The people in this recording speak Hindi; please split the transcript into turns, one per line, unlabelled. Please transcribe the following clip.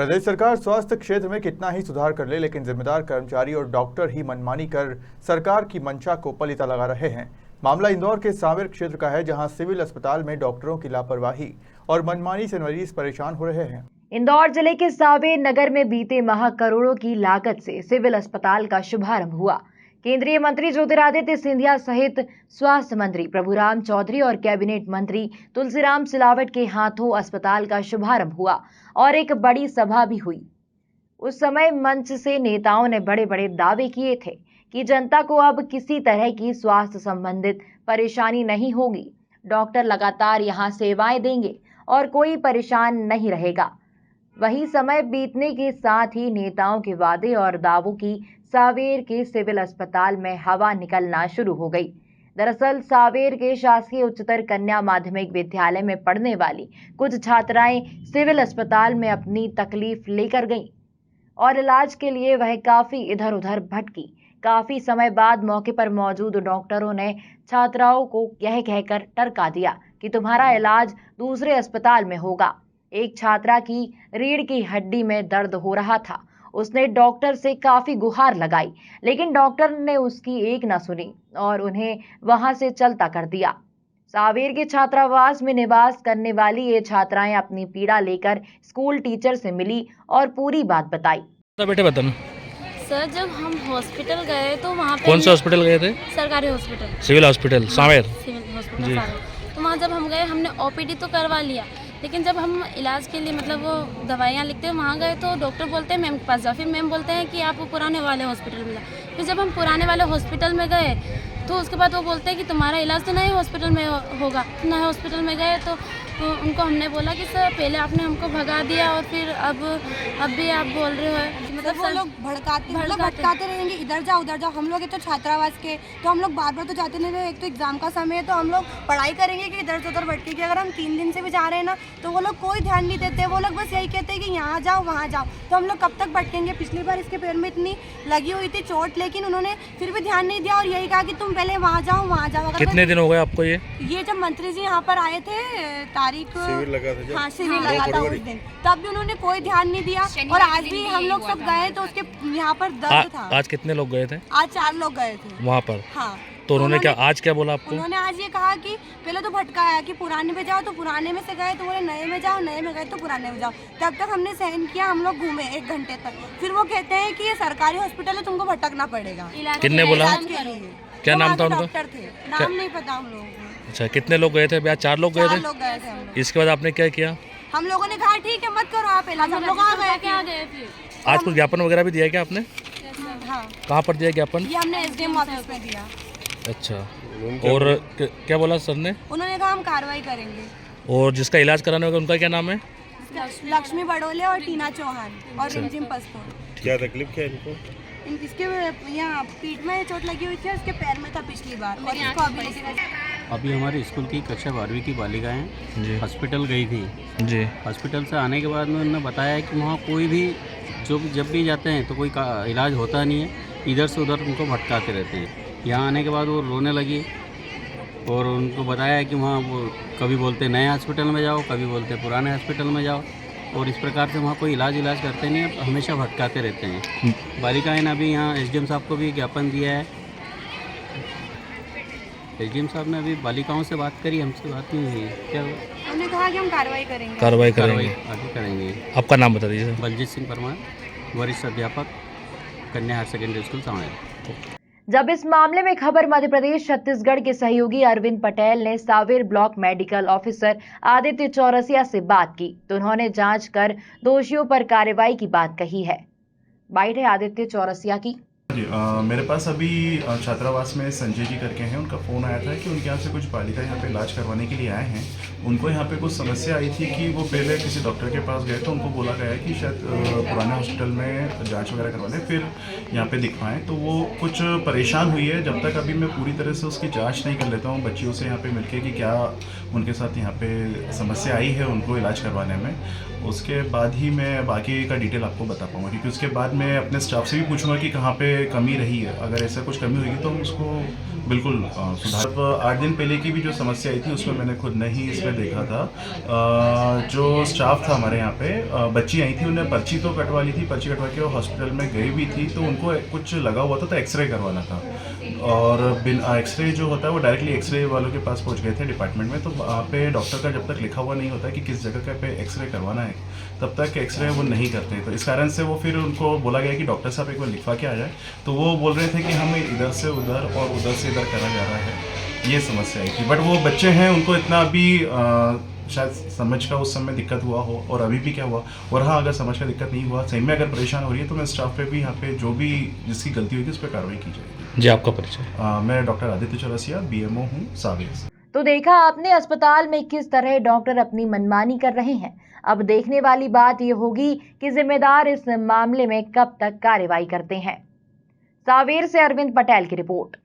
प्रदेश सरकार स्वास्थ्य क्षेत्र में कितना ही सुधार कर ले, लेकिन जिम्मेदार कर्मचारी और डॉक्टर ही मनमानी कर सरकार की मंशा को पलीता लगा रहे हैं। मामला इंदौर के सांवेर क्षेत्र का है, जहां सिविल अस्पताल में डॉक्टरों की लापरवाही और मनमानी से मरीज परेशान हो रहे हैं।
इंदौर जिले के सांवेर नगर में बीते माह करोड़ों की लागत से सिविल अस्पताल का शुभारंभ हुआ। केंद्रीय मंत्री ज्योतिरादित्य सिंधिया सहित स्वास्थ्य मंत्री प्रभुराम चौधरी और कैबिनेट मंत्री तुलसीराम सिलावट के हाथों अस्पताल का शुभारंभ हुआ और एक बड़ी सभा भी हुई। उस समय मंच से नेताओं ने बड़े बड़े दावे किए थे कि जनता को अब किसी तरह की स्वास्थ्य संबंधित परेशानी नहीं होगी, डॉक्टर लगातार यहां सेवाएं देंगे और कोई परेशान नहीं रहेगा। वही समय बीतने के साथ ही नेताओं के वादे और दावों की सांवेर के सिविल अस्पताल में हवा निकलना शुरू हो गई। दरअसल सांवेर के शासकीय उच्चतर कन्या माध्यमिक विद्यालय में पढ़ने वाली कुछ छात्राएं सिविल अस्पताल में अपनी तकलीफ लेकर गईं और इलाज के लिए वह काफी इधर उधर भटकी। काफी समय बाद मौके पर मौजूद डॉक्टरों ने छात्राओं को यह कहकर टरका दिया कि तुम्हारा इलाज दूसरे अस्पताल में होगा। एक छात्रा की रीढ़ की हड्डी में दर्द हो रहा था। उसने डॉक्टर से काफी गुहार लगाई, लेकिन डॉक्टर ने उसकी एक न सुनी और उन्हें वहां से चलता कर दिया। सांवेर के छात्रावास में निवास करने वाली ये छात्राएं अपनी पीड़ा लेकर स्कूल टीचर से मिली और पूरी बात बताई।
तो बेटे बताना
सर, जब हम हॉस्पिटल गए तो वहाँ पे
कौन से हॉस्पिटल गए थे?
सरकारी hospital,
civil hospital Sanwer.
Civil hospital Sanwer. तो वहाँ जब हम गए, हमने ओपीडी तो करवा लिया, लेकिन जब हम इलाज के लिए मतलब वो दवाइयाँ लिखते हैं वहाँ गए तो डॉक्टर बोलते हैं मैम के पास जाओ। फिर मैम बोलते हैं कि आप पुराने वाले हॉस्पिटल में जाओ। फिर जब हम पुराने वाले हॉस्पिटल में गए तो उसके बाद वो बोलते हैं कि तुम्हारा इलाज तो नए हॉस्पिटल में होगा। नए हॉस्पिटल में गए तो उनको हमने बोला कि सर पहले आपने हमको भगा दिया और फिर अब भी आप बोल रहे हो कि
मतलब वो लोग भटकाते रहेंगे, इधर जाओ उधर जाओ। हम लोग तो छात्रावास के तो हम लोग बार बार तो जाते नहीं रहे। एक तो एग्जाम का समय है तो हम लोग पढ़ाई करेंगे कि इधर से उधर भटके कि अगर हम 3 दिन से भी जा रहे हैं ना तो वो लोग कोई ध्यान नहीं देते। वो लोग बस यही कहते हैं कि यहाँ जाओ वहाँ जाओ। तो हम लोग कब तक भटकेंगे। पिछली बार इसके पैर में इतनी लगी हुई थी चोट, लेकिन उन्होंने फिर भी ध्यान नहीं दिया और यही कहा कि तुम पहले वहाँ जाओ वहाँ जाओ।
कितने दिन हो गए आपको ये
जब मंत्री जी यहाँ पर आए थे, तारीख शिविर लगा था उस दिन, तब भी उन्होंने कोई ध्यान नहीं दिया। और आज भी हम लोग सब गए तो उसके यहाँ पर दर्द था।
आज कितने लोग गए थे?
आज 4 लोग गए थे वहाँ
पर।
हाँ,
तो उन्होंने क्या बोला आपको?
उन्होंने आज ये कहा कि पहले तो भटकाया कि पुराने में जाओ, तो पुराने में से गए तो बोले नए में जाओ, नए में गए तो पुराने में जाओ। तब तक हमने सहन किया, हम लोग घूमे 1 घंटे तक। फिर वो कहते हैं कि ये सरकारी हॉस्पिटल है, तुमको भटकना पड़ेगा।
किसने बोला? क्या नाम था उनका?
डॉक्टर थे, नाम नहीं पता हम लोगों को।
अच्छा, कितने लोग गए थे? 4 लोग गए थे।
4 लोग गए थे हम लोग।
इसके बाद आपने क्या किया?
हम लोगों ने कहा ठीक है मत करो आप इलाज। हम लोग आ गए।
आज कुछ ज्ञापन वगैरह भी दिया क्या आपने?
हाँ।
कहाँ पर दिया ज्ञापन?
ये हमने SDM ऑफिस में दिया।
अच्छा, और क्या बोला सर ने?
उन्होंने कहा हम कार्रवाई करेंगे।
और जिसका इलाज कराना होगा उनका क्या नाम है?
लक्ष्मी बड़ोले और टीना चौहान और रिमझिम पस्तौर।
क्या तकलीफ क्या है इनको?
इसके यहाँ पीठ में चोट लगी हुई थी, उसके पैर में था पिछली बार और इसको
अभी हमारे स्कूल की कक्षा 12वीं की बालिकाएं हॉस्पिटल गई थी
जी।
हॉस्पिटल से आने के बाद में उन्होंने बताया कि वहाँ कोई भी जब भी जाते हैं तो कोई इलाज होता नहीं है, इधर से उधर उनको भटकाते रहते हैं। यहाँ आने के बाद वो रोने लगी और उनको बताया कि वहाँ वो कभी बोलते नए हॉस्पिटल में जाओ, कभी बोलते पुराने हॉस्पिटल में जाओ, और इस प्रकार से वहाँ कोई इलाज करते नहीं है, हमेशा भटकाते रहते हैं। बालिकाएं ने अभी यहाँ SDM साहब को भी ज्ञापन दिया है। SDM साहब ने अभी बालिकाओं से बात करी, हमसे बात नहीं हुई। क्या
उन्होंने कहा कि हम कार्रवाई करेंगे।
आगे करेंगे।
आपका नाम बता दीजिए।
बलजीत सिंह परमार, वरिष्ठ अध्यापक, कन्या हायर सेकेंडरी स्कूल सांवेर।
जब इस मामले में खबर मध्य प्रदेश छत्तीसगढ़ के सहयोगी अरविंद पटेल ने Sanwer block medical officer Aditya Chaurasia से बात की तो उन्होंने जांच कर दोषियों पर कार्रवाई की बात कही है। बाइट है आदित्य चौरसिया की।
जी, मेरे पास अभी छात्रावास में संजय जी करके हैं। उनका फ़ोन आया था कि उनके यहाँ से कुछ बालिका यहाँ पे इलाज करवाने के लिए आए हैं। उनको यहाँ पे कुछ समस्या आई थी कि वो पहले किसी डॉक्टर के पास गए तो उनको बोला गया है कि शायद पुराने हॉस्पिटल में जांच वगैरह करवा लें फिर यहाँ पे दिखवाएं। तो वो कुछ परेशान हुई है। जब तक अभी मैं पूरी तरह से उसकी जाँच नहीं कर लेता हूँ बच्चियों से यहाँ पर मिल के कि क्या उनके साथ यहाँ पे समस्या आई है उनको इलाज करवाने में, उसके बाद ही मैं बाकी का डिटेल आपको बता पाऊँगा। क्योंकि उसके बाद मैं अपने स्टाफ से भी पूछूँगा कि कहाँ पे कमी रही है, अगर ऐसा कुछ कमी होगी तो हम उसको बिल्कुल सुधार। 8 दिन पहले की भी जो समस्या आई थी उसमें मैंने खुद नहीं इसमें देखा था। जो स्टाफ था हमारे यहाँ पे, बच्ची आई थी, उन्हें पर्ची तो कटवा ली थी, पर्ची कटवा के वो हॉस्पिटल में गई भी थी, तो उनको कुछ लगा हुआ था तो एक्सरे करवाना था, और एक्सरे जो होता है वो डायरेक्टली एक्सरे वालों के पास पहुँच गए थे डिपार्टमेंट में। तो वहाँ पे डॉक्टर का जब तक लिखा हुआ नहीं होता कि किस जगह पे एक्सरे करवाना है, तब तक एक्सरे वो नहीं करते। तो इस कारण से वो फिर उनको बोला गया कि डॉक्टर साहब एक बार लिखवा के आ जाए, तो वो बोल रहे थे कि हमें इधर से उधर और उधर से इधर करा जा रहा है, ये समस्या आई थी। बट वो बच्चे हैं, उनको इतना अभी शायद समझ का उस समय दिक्कत हुआ हो, और अभी भी क्या हुआ, और हाँ अगर समझ का दिक्कत नहीं हुआ, सही में अगर परेशान हो रही है तो मैं स्टाफ पे भी यहाँ पे जो भी जिसकी गलती हुई थी उस पर कार्रवाई की जाएगी।
जी, आपका परिचय?
मैं डॉक्टर आदित्य चौरसिया, BMO हूँ सावेर से।
तो देखा आपने अस्पताल में किस तरह डॉक्टर अपनी मनमानी कर रहे हैं। अब देखने वाली बात ये होगी कि जिम्मेदार इस मामले में कब तक कार्रवाई करते हैं। सावेर से अरविंद पटेल की रिपोर्ट।